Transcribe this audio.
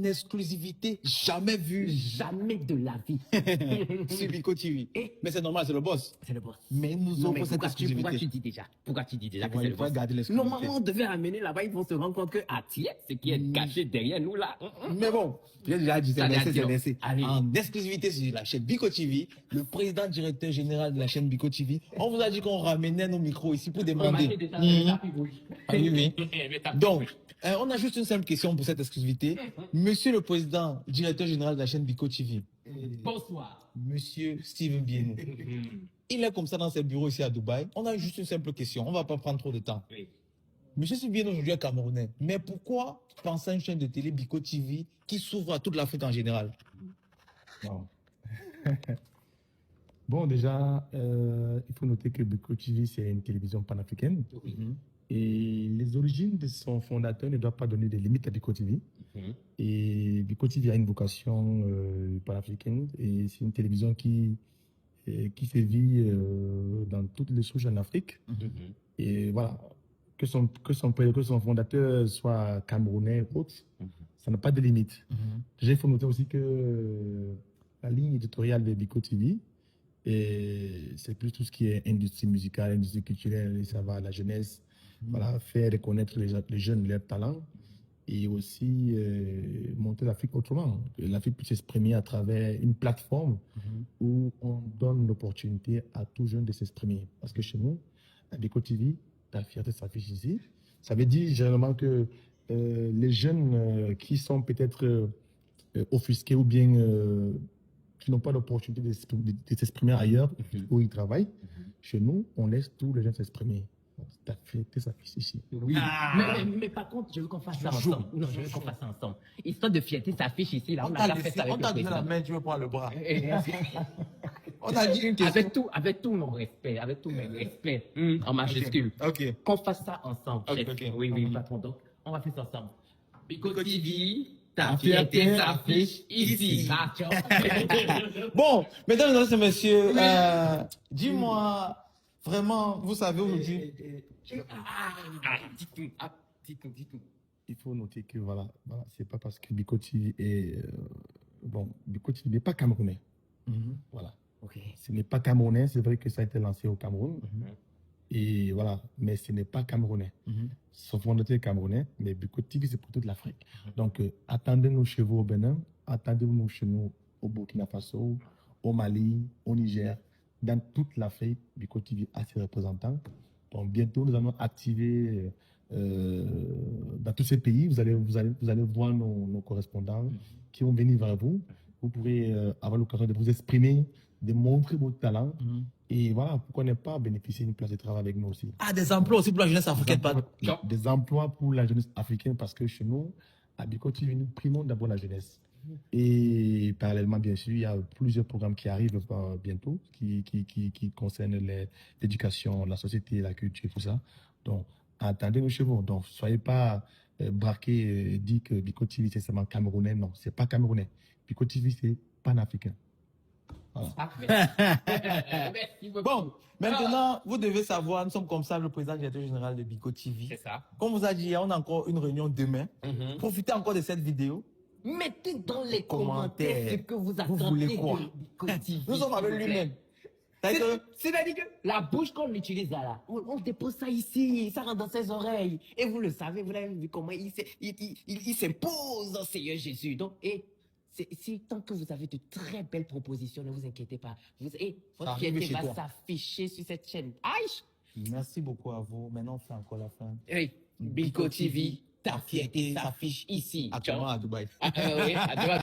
exclusivité jamais vue Jamais de la vie. sur Bico TV. Et Mais c'est normal, c'est le boss. c'est le boss. Mais nous Non, avons mais cette pourquoi tu exclusivité. dis déjà Pourquoi tu dis déjà Il que faut- c'est il le faut boss? garder l'exclusivité. Normalement, on devait amener là-bas, ils vont se rendre compte que Atiet, ce qui est caché derrière nous là. Mais bon, j'ai déjà dit, c'est Allez, laissé, c'est adieu. laissé. Allez. En exclusivité sur la chaîne Bico TV, le président directeur général de la chaîne Bico TV, on vous a dit qu'on ramenait nos micros ici pour On m'a demander. dit déjà, Mhm. tapis rouge. Ah oui, oui. Mais tapis Donc, rouge. on a juste une simple question pour cette exclusivité. Monsieur le président directeur général de la chaîne Bico TV, Bonsoir. Monsieur Steven Bienou, il est comme ça dans ses bureaux ici à Dubaï. On a juste une simple question, on va pas prendre trop de temps. Oui. Monsieur Steven Bienou aujourd'hui est camerounais, mais pourquoi penser à une chaîne de télé Bico TV qui s'ouvre à toute l'Afrique en général? Bon. Bon, déjà, il faut noter que Bico TV, c'est une télévision panafricaine. Et les origines de son fondateur ne doivent pas donner des limites à Bico TV. Et Bico TV a une vocation panafricaine. Et c'est une télévision qui sévit dans toutes les souches en Afrique. Et voilà, que son fondateur soit camerounais ou autre, ça n'a pas de limite. Déjà, il faut noter aussi que la ligne éditoriale de Bico TV, c'est plus tout ce qui est industrie musicale, industrie culturelle, et ça va, la jeunesse, voilà, faire reconnaître les jeunes leurs talents et aussi monter l'Afrique autrement. Que l'Afrique puisse s'exprimer à travers une plateforme où on donne l'opportunité à tout jeune de s'exprimer. Parce que chez nous, à Bico TV, ta fierté s'affiche ici. Ça veut dire généralement que les jeunes qui sont peut-être offusqués ou bien qui n'ont pas l'opportunité de s'exprimer ailleurs où ils travaillent, chez nous, on laisse tous les jeunes s'exprimer. Ta fierté s'affiche ici. Oui. Mais par contre, je veux qu'on fasse ça ensemble. Non, je veux qu'on fasse ça ensemble. Histoire de fierté s'affiche ici. Là, on a fait ça avec on t'a le donné la président. main, tu veux prendre le bras. Et- On a dit une question. avec tout mon respect, avec tout mes respects, en majuscule. Ok. Qu'on fasse ça ensemble, Ok, chef. ok. Oui, patron. Donc, on va faire ça ensemble. Bico TV, ta fierté s'affiche ici. Ah, tu vois. Bon, mesdames et messieurs, dis-moi, vraiment, vous savez aujourd'hui. Dites-nous. Il faut noter que voilà, c'est pas parce que Bico TV est Bico TV n'est pas camerounais. Voilà. Ok. Ce n'est pas camerounais, c'est vrai que ça a été lancé au Cameroun. Et voilà, mais ce n'est pas camerounais. Son fondateur est camerounais, mais Bico TV, c'est pour toute l'Afrique. Donc, attendez-nous chez vous au Bénin, attendez-nous chez nous au Burkina Faso, au Mali, au Niger, dans toute l'Afrique. Bico TV a ses représentants. Donc, bientôt, nous allons activer dans tous ces pays. Vous allez voir nos correspondants qui vont venir vers vous. Vous pourrez avoir l'occasion de vous exprimer, de montrer votre talent. Et voilà, pourquoi ne pas bénéficier d'une place de travail avec nous aussi. Ah, des emplois aussi pour la jeunesse africaine, pardon. Des emplois pour la jeunesse africaine, parce que chez nous, à Bico TV, nous primons d'abord la jeunesse. Et parallèlement, bien sûr, il y a plusieurs programmes qui arrivent bientôt, qui concernent l'éducation, la société, la culture, tout ça. Donc, attendez-nous chez vous. Donc, soyez pas braqués et dit que Bico TV, c'est seulement camerounais. Non, c'est pas camerounais. Bico TV, c'est panafricain. Voilà. Merci beaucoup. Bon, maintenant, vous devez savoir, nous sommes comme ça, le président directeur général de Bico TV. C'est ça. Comme vous a dit, on a encore une réunion demain. Profitez encore de cette vidéo. Mettez dans les Commentaires. commentaires ce que vous attendez voulez quoi? de Bico TV, Nous sommes s'il avec vous plaît. lui-même. C'est-à-dire que- C'est-à-dire que la bouche qu'on utilise là, on dépose ça ici, ça rentre dans ses oreilles. Et vous le savez, vous l'avez vu comment il s'impose au Seigneur Jésus. Donc, si tant que vous avez de très belles propositions, ne vous inquiétez pas. Votre arrive fierté chez va toi. s'afficher sur cette chaîne. Aïe! Merci beaucoup à vous. Maintenant, on fait encore la fin. Hey, Bico TV, ta fierté s'affiche ici. Actuellement à Dubaï. Oui, à toi.